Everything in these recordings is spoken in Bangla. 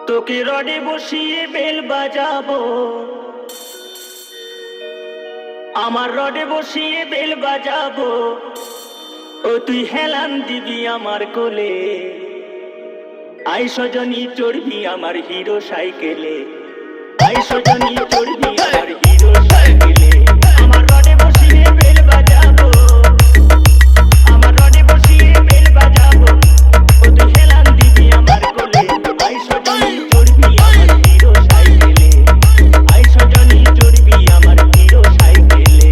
তোকে রডে বসিয়ে বেল বাজাবো, আমার রডে বসিয়ে বেল বাজাবো, ও তুই হেলান দিবি আমার কোলে। আই সজনী চড়বি আমার হিরো সাইকেলে, আই সজনী চড়বি আমার হিরো সাইকেলে। আমার রডে বসিয়ে বেল বাজাবো, আমার রডে বসিয়ে বেল বাজাবো, ও তুই হেলান দিবি আমার কোলে। আই সজনী চড়বি আমার হিরো সাইকেলে, আই সজনী চড়বি আমার হিরো সাইকেলে।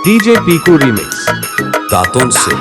DJ Piku Remix दातुन से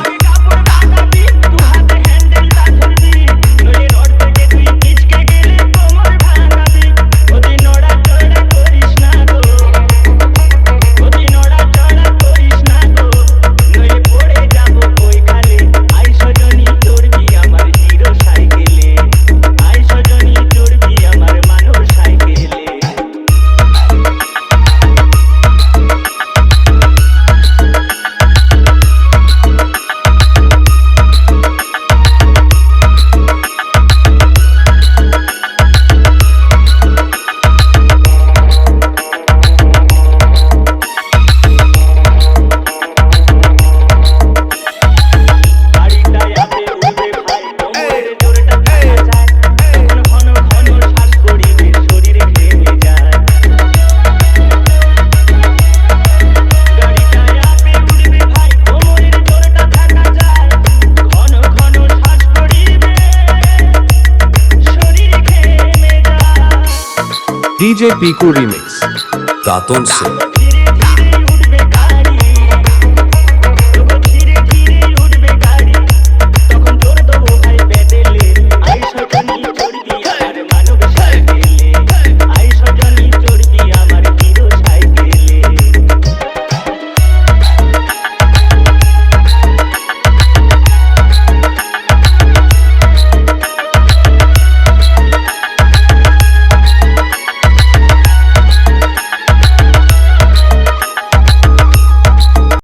DJ Piku Remix दातुन से